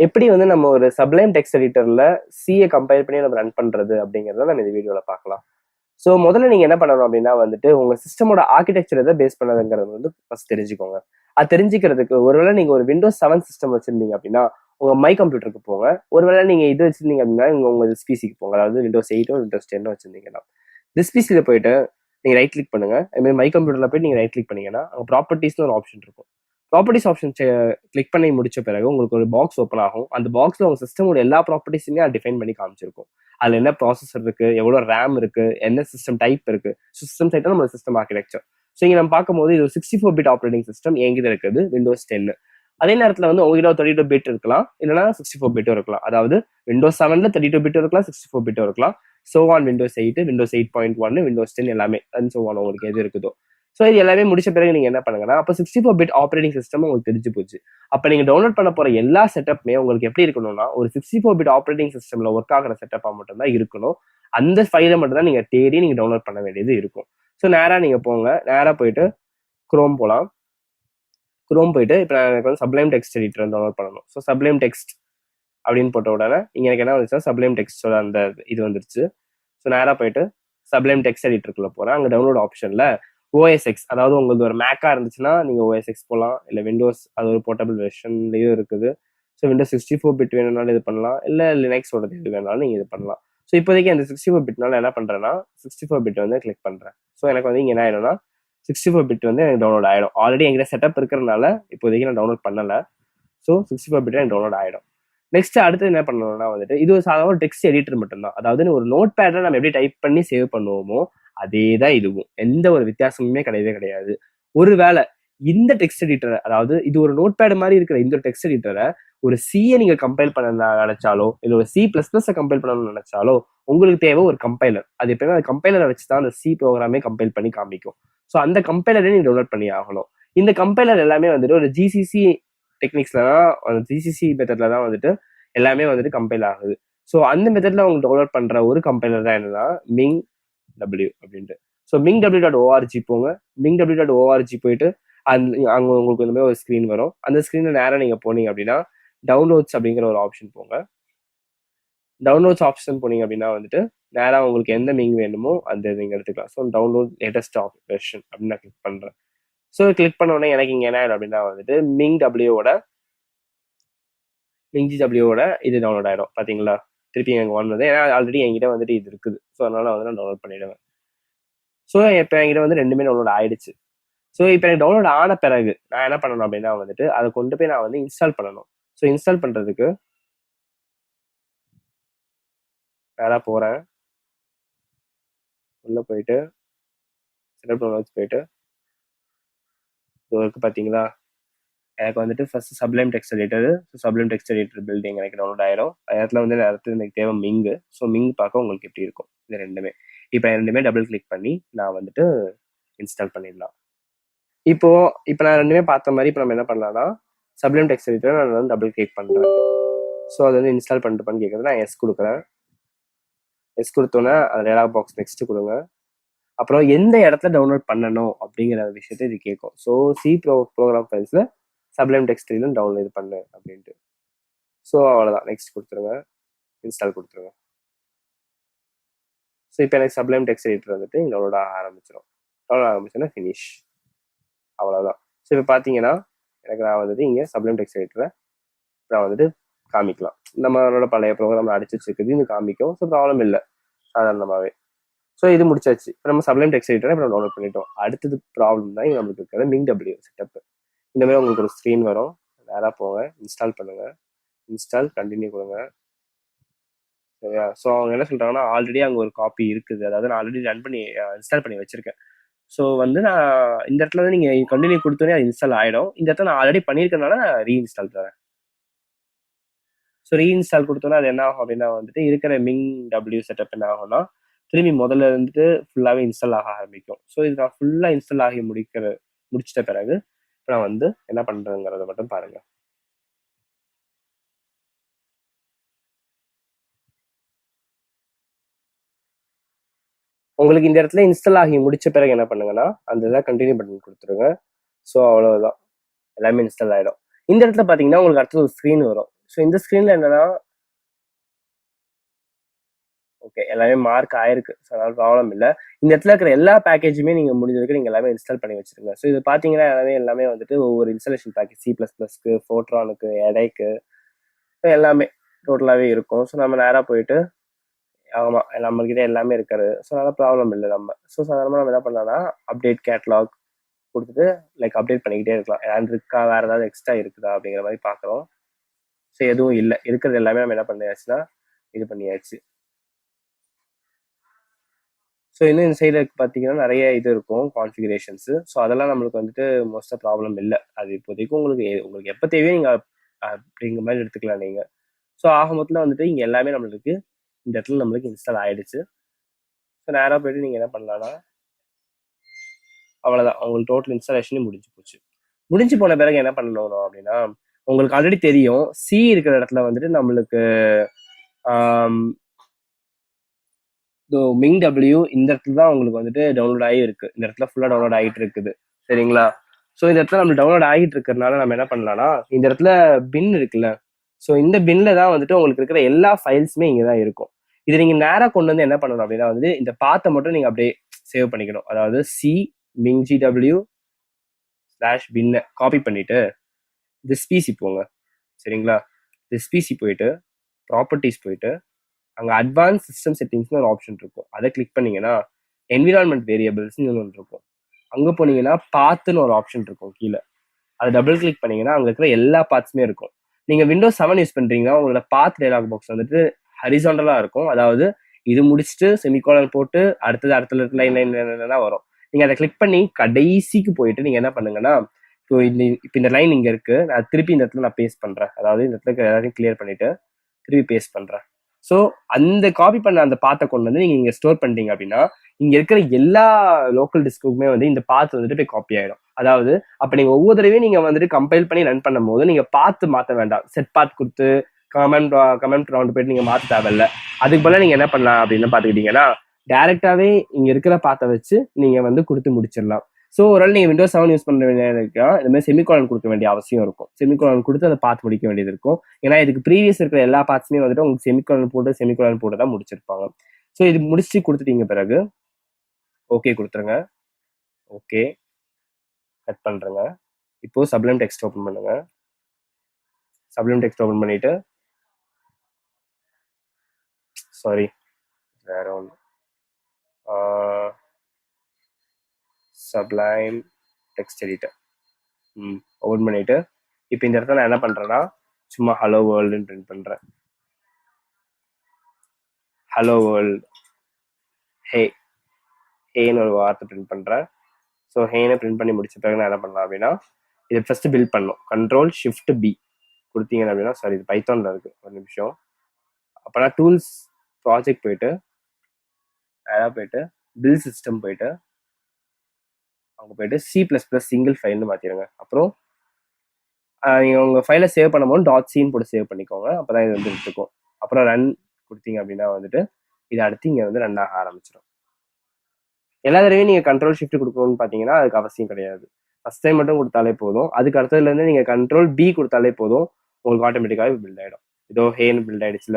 எப்படி வந்து நம்ம ஒரு சப்ளைம் டெக்ஸ்ட் எடிட்டர்ல சிஏ கம்பைல் பண்ணி நம்ம ரன் பண்றது அப்படிங்கிறத நம்ம இந்த வீடியோல பார்க்கலாம். ஸோ முதல்ல நீங்க என்ன பண்ணணும் அப்படின்னா வந்துட்டு உங்க சிஸ்டமோட ஆர்கிடெக்சர் எதை பேஸ் பண்ணதுங்கிறது வந்து ஃபர்ஸ்ட் தெரிஞ்சுக்கோங்க. அது தெரிஞ்சுக்கிறதுக்கு ஒருவேளை நீங்க ஒரு விண்டோஸ் 7 சிஸ்டம் வச்சிருந்தீங்க அப்படின்னா உங்க மை கம்ப்யூட்டருக்கு போங்க. ஒருவேளை நீங்க இது வச்சிருந்தீங்க அப்படின்னா உங்க பிசிக்கு போங்க. அதாவது விண்டோஸ் 8 விண்டோஸ் 10 வச்சிருந்தீங்கன்னா திஸ் பிசில போயிட்டு நீங்க ரைட் கிளிக் பண்ணுங்க. அதுமாதிரி மை கம்ப்யூட்டர்ல போயிட்டு நீங்க ரைட் கிளிக் பண்ணீங்கன்னா அங்க ப்ராப்பர்ட்டிஸ்னு ஒரு ஆப்ஷன் இருக்கும். ப்ராப்பர்ட்டிஸ் ஆப்ஷன் கிளிக் பண்ணி முடிச்ச பிறகு உங்களுக்கு ஒரு பாக்ஸ் ஓப்பன் ஆகும். அந்த பாக்ஸ்ல உங்க சிஸ்டமோட எல்லா ப்ராப்பர்ட்டிஸுமே அது டிஃபைன் பண்ணி காமிச்சிருக்கும். அதுல என்ன ப்ராசஸர் இருக்கு, எவ்வளவு ரேம் இருக்கு, என்ன சிஸ்டம் டைப் இருக்கு. சிஸ்டம் டைப் நம்ம சிஸ்டம் ஆர்கிடெக்சர். ஸோ இங்க நம்ம பார்க்கும்போது இது 64 பிட் ஆப்ரேட்டிங் சிஸ்டம் எங்கிட்ட இருக்குது விண்டோஸ் 10. அதே நேரத்தில் வந்து உங்ககிட்ட 32 பிட் இருக்கலாம், இல்லைன்னா 64 பிட்டும் இருக்கலாம். அதாவது விண்டோஸ் 7ல 32 பிட் இருக்கலாம், 64 பிட்டும் இருக்கலாம். So on Windows 8, Windows 8.1, Windows 10 எல்லாமே ஸோ ஆன் உங்களுக்கு எது இருக்குதோ. ஸோ இது எல்லாமே முடிச்ச பிறகு நீங்க என்ன பண்ணுங்கன்னா அப்போ 64 பிட் ஆப்ரேட்டிங் சிஸ்டம் உங்களுக்கு தெரிஞ்சு போச்சு. அப்போ நீங்க டவுன்லோட் பண்ண போற எல்லா செட்டப்புமே உங்களுக்கு எப்படி இருக்கணும்னா ஒரு 64 பிட் ஆப்ரேட்டிங் சிஸ்டம்ல ஒர்க் ஆகிற செட்டப்பா மட்டும் தான் இருக்கணும். அந்த ஃபைலை மட்டும் தான் நீங்க தேடி நீங்க டவுன்லோட் பண்ண வேண்டியது இருக்கும். ஸோ நேரா நீங்க போங்க, நேரா போயிட்டு குரோம் போகலாம். குரோம் போயிட்டு இப்போ எனக்கு வந்து சப்ளைம் டெக்ஸ்ட் எடிட்டர் டவுன்லோட் பண்ணணும். ஸோ சப்ளைம் டெக்ஸ்ட் அப்படின்னு போட்ட உடனே இங்க எனக்கு என்ன வந்துச்சுன்னா சப்ளைம் டெக்ஸ்டோட அந்த இது வந்துருச்சு. ஸோ நேராக போயிட்டு சப்ளைம் டெக்ஸ்ட் எடிட்டருக்குள்ள போறேன். அங்கே டவுன்லோட் ஆப்ஷன்ல ஓஎஸ்எக்ஸ், அதாவது உங்களுக்கு ஒரு மேக்கா இருந்துச்சுன்னா நீங்க ஓஎஸ்எக்ஸ் போகலாம், இல்லை விண்டோஸ் அது ஒரு போர்ட்டபிள் வெர்ஷன்லயும் இருக்குது. ஸோ விண்டோஸ் 64 பிட் வேணும்னாலும் இது பண்ணலாம், இல்லை லினக்ஸோட இது வேணாலும் நீங்க இது பண்ணலாம். ஸோ இப்போதைக்கு அந்த 64 பிட்னால என்ன பண்றேன்னா 64 பிட் வந்து கிளிக் பண்றேன். ஸோ எனக்கு வந்து இங்க என்ன ஆயிடும்னா 64 பிட் வந்து எனக்கு டவுன்லோட் ஆயிடும். ஆல்ரெடி எங்கிட்ட செட்டப் இருக்கிறதுனால இப்போதைக்கு நான் டவுன்லோட் பண்ணல. ஸோ 64 பிட் எனக்கு டவுன்லோட் ஆயிடும். நெக்ஸ்ட் அடுத்து என்ன பண்ணணும்னா வந்துட்டு இது ஒரு சாதாரண டெக்ஸ்ட் எடிட்டர் மட்டும்தான். அதாவது ஒரு நோட் பேட்ல நம்ம எப்படி டைப் பண்ணி சேவ் பண்ணுவோமோ அதே தான் இதுவும். எந்த ஒரு வித்தியாசமுமே கிடையவே கிடையாது. ஒருவேளை இந்த டெக்ஸ்ட் எடிட்டரை, அதாவது இது ஒரு நோட் பேட் மாதிரி இருக்கிற இந்த டெக்ஸ்ட் எடிட்டரை ஒரு சியை நீங்க கம்பைல் பண்ண நினைச்சாலோ இல்லை ஒரு C++ கம்பைல் பண்ணணும்னு நினைச்சாலோ உங்களுக்கு தேவை ஒரு கம்பைலர். அது எப்பவுமே அந்த கம்பைலரை வச்சு தான் அந்த சி ப்ரோக்ராமே கம்பைல் பண்ணி காமிக்கும். ஸோ அந்த கம்பைலரை நீங்க டவுன்லோட் பண்ணி ஆகணும். இந்த கம்பைலர் எல்லாமே வந்துட்டு ஒரு GCC டெக்னிக்ஸ்ல தான், GCC மெத்தட்ல தான் வந்துட்டு எல்லாமே வந்துட்டு கம்பைல் ஆகுது. ஸோ அந்த மெத்தட்ல அவங்க டவுன்லோட் பண்ற ஒரு கம்பைலர் தான் என்னன்னா மிங் W அப்படின்ட்டு. ஸோ mingw.org போங்க. mingw.org போயிட்டு அங்க உங்களுக்கு இந்த மாதிரி ஒரு ஸ்க்ரீன் வரும். அந்த ஸ்க்ரீன்ல நேரம் நீங்க போனீங்க அப்படின்னா டவுன்லோட்ஸ் அப்படிங்கிற ஒரு ஆப்ஷன் போங்க. டவுன்லோட்ஸ் ஆப்ஷன் போனீங்க அப்படின்னா வந்துட்டு நேரம் உங்களுக்கு எந்த மிங் வேணுமோ அந்த நீங்க எடுத்துக்கலாம். ஸோ டவுன்லோட் லேட்டஸ்ட் வெர்ஷன் அப்படின்னு நான் கிளிக் பண்றேன். ஸோ கிளிக் பண்ண உடனே எனக்கு இங்க என்ன ஆயிடும் அப்படின்னா வந்துட்டு mingw.org இது டவுன்லோட் ஆயிடும். பாத்தீங்களா, திருப்பி எனக்கு வந்தது. ஏன்னா ஆல்ரெடி என்கிட்ட வந்துட்டு இது இருக்குது. ஸோ அதனால வந்து நான் டவுன்லோட் பண்ணிடுவேன். ஸோ இப்போ என்கிட்ட வந்து ரெண்டுமே டவுன்லோட் ஆயிடுச்சு. ஸோ இப்போ எனக்கு டவுன்லோட் ஆன பிறகு நான் என்ன பண்ணணும் அப்படின்னா வந்துட்டு அதை கொண்டு போய் நான் வந்து இன்ஸ்டால் பண்ணணும். ஸோ இன்ஸ்டால் பண்றதுக்கு நேராக போறேன். உள்ள போயிட்டு செட்டப் டவுன்லோட்ஸ் போயிட்டு இருக்கு பார்த்தீங்களா, எனக்கு வந்துட்டு first sublime text editor. So sublime text editor building எனக்கு டவுன்லோட் ஆயிரும். இடத்துல வந்து அடுத்து எனக்கு தேவை மிங்கு. ஸோ மிங் பார்க்க உங்களுக்கு எப்படி இருக்கும் இது ரெண்டுமே. இப்போ ரெண்டுமே டபுள் கிளிக் பண்ணி நான் வந்துட்டு இன்ஸ்டால் பண்ணிடலாம். இப்போ நான் ரெண்டுமே பார்த்த மாதிரி இப்போ நம்ம என்ன பண்ணலாம்னா சப்ளைம் டெக்ஸ்ட் எடிட்டர் நான் வந்து டபுள் கிளிக் பண்றேன். ஸோ அது வந்து இன்ஸ்டால் பண்ணிட்டு கேட்குறது நான் எஸ் கொடுக்குறேன். எஸ் கொடுத்தோன்னே அது டயலாக் பாக்ஸ் நெக்ஸ்ட் கொடுங்க. அப்புறம் எந்த இடத்துல டவுன்லோட் பண்ணணும் அப்படிங்கிற விஷயத்த இது கேட்கும். ஸோ ப்ரோக்ராம் ஃபைல்ஸ்ல சப்ளைம் டெக்ஸ்ட் எடிட்டர் டவுன்லோட் பண்ணு அப்படின்ட்டு. ஸோ அவ்வளோதான், நெக்ஸ்ட் கொடுத்துருங்க, இன்ஸ்டால் கொடுத்துருங்க. ஸோ இப்போ எனக்கு சப்ளைம் டெக்ஸ்ட் எடிட்டர் வந்துட்டு டவுன்லோட் ஆரம்பிச்சிடும். டவுன்லோட் ஆரம்பிச்சோன்னா ஃபினிஷ், அவ்வளோதான். ஸோ இப்போ பார்த்தீங்கன்னா எனக்கு நான் வந்துட்டு இங்கே சப்ளைம் டெக்ஸ்ட் எடிட்டரை நான் வந்துட்டு காமிக்கலாம். நம்மளோட பழைய ப்ரோக்ராம் அடிச்சு வச்சுருக்குது இது காமிக்கும். ஸோ ப்ராப்ளம் இல்லை சாதாரணமாகவே. ஸோ இது முடிச்சாச்சு. இப்போ நம்ம சப்ளைம் டெக்ஸ்ட் எடிட்டரை இப்போ நம்ம டவுன்லோட் பண்ணிட்டோம். அடுத்தது ப்ராப்ளம் தான் இங்கே நம்மளுக்கு இருக்கிறது mingw செட்டப். இந்த மாதிரி உங்களுக்கு ஒரு ஸ்க்ரீன் வரும். நேராக போங்க, இன்ஸ்டால் பண்ணுங்க, இன்ஸ்டால் கண்டினியூ கொடுங்க. சரியா? ஸோ அவங்க என்ன சொல்றாங்கன்னா ஆல்ரெடி அங்கே ஒரு காப்பி இருக்குது, அதாவது நான் ஆல்ரெடி ரன் பண்ணி இன்ஸ்டால் பண்ணி வச்சிருக்கேன். ஸோ வந்து நான் இந்த இடத்துல வந்து நீங்க கண்டினியூ கொடுத்தோன்னே அது இன்ஸ்டால் ஆயிடும். இந்த இடத்துல நான் ஆல்ரெடி பண்ணியிருக்கனால நான் ரீஇன்ஸ்டால் தரேன். ஸோ ரீஇன்ஸ்டால் கொடுத்தோன்னா அது என்ன ஆகும் அப்படின்னா வந்துட்டு இருக்கிற mingw செட்டப் என்ன ஆகும்னா திரும்பி முதல்ல இருந்துட்டு ஃபுல்லாகவே இன்ஸ்டால் ஆக ஆரம்பிக்கும். ஸோ இது நான் ஃபுல்லாக இன்ஸ்டால் ஆகி முடிச்சிட்ட பிறகு இப்போ நான் வந்து என்ன பண்றேங்கிறத மட்டும் பாருங்க. உங்களுக்கு இந்த இடத்துல இன்ஸ்டால் ஆகி முடிச்ச பிறகு என்ன பண்ணுங்கன்னா அந்த இதில் கண்டினியூ பட்டன் கொடுத்துருங்க. ஸோ அவ்வளோதான், எல்லாமே இன்ஸ்டால் ஆகிடும். இந்த இடத்துல பார்த்தீங்கன்னா உங்களுக்கு அடுத்தது ஒரு ஸ்க்ரீன் வரும். ஸோ இந்த ஸ்க்ரீனில் என்னன்னா ஓகே எல்லாமே மார்க் ஆயிருக்கு, ஸோ அதனால ப்ராப்ளம் இல்லை. இந்த இடத்துல இருக்கிற எல்லா பேக்கேஜுமே நீங்கள் முடிஞ்சதுக்கு நீங்கள் எல்லாமே இன்ஸ்டால் பண்ணி வச்சுருங்க. ஸோ இது பார்த்தீங்கன்னா எல்லாமே வந்துட்டு ஒவ்வொரு இன்ஸ்டாலேஷன் பேக்கேஜ் C++க்கு, ஃபோட்ரானுக்கு, எடைக்கு எல்லாமே டோட்டலாகவே இருக்கும். ஸோ நம்ம நேராக போயிட்டு ஆமாம் நம்மக்கிட்ட எல்லாமே இருக்காது, ஸோ அதனால் ப்ராப்ளம் இல்லை. ஸோ சாதாரணமாக நம்ம என்ன பண்ணலாம்னா அப்டேட் கேட்லாக் கொடுத்துட்டு லைக் அப்டேட் பண்ணிக்கிட்டே இருக்கலாம். ஏதாவது இருக்கா, வேறு ஏதாவது எக்ஸ்ட்ரா இருக்குதா அப்படிங்கிற மாதிரி பார்க்குறோம். ஸோ எதுவும் இல்லை, இருக்கிறது எல்லாமே நம்ம என்ன பண்ணியாச்சுன்னா இது பண்ணியாச்சு. ஸோ இன்னும் இந்த சைடில் பார்த்தீங்கன்னா நிறைய இது இருக்கும் கான்ஃபிகரேஷன்ஸு. ஸோ அதெல்லாம் நம்மளுக்கு வந்துட்டு மோஸ்ட்டாக ப்ராப்ளம் இல்லை. அது இப்போதைக்கு உங்களுக்கு எப்போ தேவையோ நீங்கள் அப்படிங்கிற மாதிரி எடுத்துக்கலாம் நீங்கள். ஸோ ஆக மொத்தத்தில் வந்துட்டு இங்கே எல்லாமே நம்மளுக்கு இந்த இடத்துல நம்மளுக்கு இன்ஸ்டால் ஆகிடுச்சு. ஸோ நேராக போய்ட்டு நீங்கள் என்ன பண்ணலான்னா அவ்வளோதான், உங்களுக்கு டோட்டல் இன்ஸ்டாலேஷனே முடிஞ்சு போச்சு. முடிஞ்சு போன பிறகு என்ன பண்ணணும் அப்படின்னா, உங்களுக்கு ஆல்ரெடி தெரியும் சி இருக்கிற இடத்துல வந்துட்டு நம்மளுக்கு மிங் டபிள்யூ இந்த இடத்துல தான் உங்களுக்கு வந்துட்டு டவுன்லோட் ஆகி இருக்கு. இந்த இடத்துல ஃபுல்லாக டவுன்லோட் ஆகிட்டு இருக்குது, சரிங்களா? ஸோ இந்த இடத்துல நம்ம டவுன்லோட் ஆகிட்டு இருக்கிறதுனால நம்ம என்ன பண்ணலாம்னா இந்த இடத்துல பின் இருக்குல்ல, ஸோ இந்த பின்ல தான் வந்துட்டு உங்களுக்கு இருக்கிற எல்லா ஃபைல்ஸுமே இங்கே தான் இருக்கும். இதை நீங்கள் நேராக கொண்டு வந்து என்ன பண்ணணும் அப்படின்னா வந்து இந்த பாத்தை மட்டும் நீங்கள் அப்படியே சேவ் பண்ணிக்கணும். அதாவது சி mingw/bin காப்பி பண்ணிட்டு திஸ் பிசி போங்க, சரிங்களா? திஸ் பிசி போயிட்டு ப்ராப்பர்ட்டிஸ் போயிட்டு அங்கே அட்வான்ஸ் சிஸ்டம் செட்டிங்ஸ்னு ஒரு ஆப்ஷன் இருக்கும், அதை கிளிக் பண்ணீங்கன்னா என்விரான்மெண்ட் வேரியபிள்ஸ்னு ஒன்று இருக்கும். அங்கே போனீங்கன்னா பாத்துன்னு ஒரு ஆப்ஷன் இருக்கும் கீழே, அதை டபுள் கிளிக் பண்ணீங்கன்னா அங்கே இருக்கிற எல்லா பாத்ஸுமே இருக்கும். நீங்கள் Windows 7 யூஸ் பண்ணுறீங்கன்னா உங்களோட பாத் டயலாக் பாக்ஸ் வந்துட்டு ஹரிசாண்டலாக இருக்கும். அதாவது இது முடிச்சுட்டு செமிகோலன் போட்டு அடுத்த லைன் வரும். நீங்கள் அதை கிளிக் பண்ணி கடைசிக்கு போயிட்டு நீங்கள் என்ன பண்ணுங்கன்னா இப்போ இந்த லைன் இங்கே இருக்கு, நான் திருப்பி இந்த இடத்துல நான் பேஸ்ட் பண்ணுறேன். அதாவது இந்த இடத்துல எல்லாத்தையும் கிளியர் பண்ணிட்டு திருப்பி பேஸ்ட் பண்ணுறேன். ஸோ அந்த காப்பி பண்ண அந்த பாத்தை கொண்டு வந்து நீங்கள் இங்கே ஸ்டோர் பண்ணிட்டீங்க அப்படின்னா இங்கே இருக்கிற எல்லா லோக்கல் டிஸ்க்குமே வந்து இந்த பாத்து வந்துட்டு போய் காப்பி ஆகிடும். அதாவது அப்போ நீங்கள் ஒவ்வொரு தடவையும் நீங்கள் வந்துட்டு கம்பைல் பண்ணி ரன் பண்ணும் போது நீங்கள் பார்த்து மாற்ற வேண்டாம். செட் பாத் கொடுத்து கமெண்ட் ரவுண்ட் போயிட்டு நீங்கள் மாற்ற தேவையில்லை. அதுக்கு போல நீங்கள் என்ன பண்ணலாம் அப்படின்னு பார்த்துக்கிட்டீங்கன்னா டேரெக்டாகவே இங்கே இருக்கிற பாத்தை வச்சு நீங்கள் வந்து கொடுத்து முடிச்சிடலாம். ஸோ ஒரு நீங்கள் Windows 7 யூஸ் பண்ண வேண்டியதுக்கா இந்த மாதிரி செமிகோலன் கொடுக்க வேண்டிய அவசியம் இருக்கும். செமிகோலன் கொடுத்து அதை பார்த்து முடிக்க வேண்டியது இருக்கும். ஏன்னா இதுக்கு ப்ரீவியஸ் இருக்கிற எல்லா பார்ட்ஸுமே வந்துட்டு உங்களுக்கு செமிகோலன் போட்டு தான் முடிச்சிருப்பாங்க. ஸோ இது முடிச்சு கொடுத்துட்டீங்க பிறகு ஓகே கொடுத்துருங்க. ஓகே கட் பண்ணுறேங்க. இப்போ சப்ளைம் டெக்ஸ்ட் ஓப்பன் பண்ணுங்க. சப்ளைம் டெக்ஸ்ட் ஓப்பன் பண்ணிட்டு சாரி வேற ஒன்று சப்ளைம் டெக்ஸ்ட் எடிட்டர் ஓப்பன் பண்ணிட்டு இப்போ இந்த இடத்துல நான் என்ன பண்றேன்னா சும்மா ஹலோ வேர்ல்டுன்னு பிரிண்ட் பண்றேன். ஹலோ வேர்ல்டு ஹேன்னு ஒரு வார்த்தை பிரிண்ட் பண்றேன். ஸோ ஹேனை பிரிண்ட் பண்ணி முடிச்ச பிறகு நான் என்ன பண்ணலாம் அப்படின்னா இதை ஃபர்ஸ்ட் பில்ட் பண்ணணும். Ctrl+Shift+B கொடுத்தீங்க அப்படின்னா சாரி இது பைத்தான்ல இருக்கு, ஒரு நிமிஷம். அப்போனா டூல்ஸ் ப்ராஜெக்ட் போயிட்டு பில் சிஸ்டம் போயிட்டு அங்கே போயிட்டு C++ சிங்கிள் ஃபைல்னு மாற்றிடுங்க. அப்புறம் நீங்கள் உங்கள் ஃபைலை சேவ் பண்ணும்போது .c போட்டு சேவ் பண்ணிக்கோங்க, அப்போ தான் இது வந்து எடுத்துக்கும். அப்புறம் ரன் கொடுத்தீங்க அப்படின்னா வந்துட்டு இதை அடுத்து இங்கே வந்து ரன் ஆக ஆரம்பிச்சிடும். எல்லா தடவையும் நீங்கள் Ctrl+Shift கொடுக்கணும்னு பார்த்தீங்கன்னா அதுக்கு அவசியம் கிடையாது. ஃபர்ஸ்ட் டைம் மட்டும் கொடுத்தாலே போதும். அதுக்கு அடுத்ததுலேருந்து நீங்கள் Ctrl+B கொடுத்தாலே போதும், உங்களுக்கு ஆட்டோமேட்டிக்காகவே பில்ட் ஆகிடும். இதோ ஹேன்னு பில்ட் ஆகிடுச்சுல.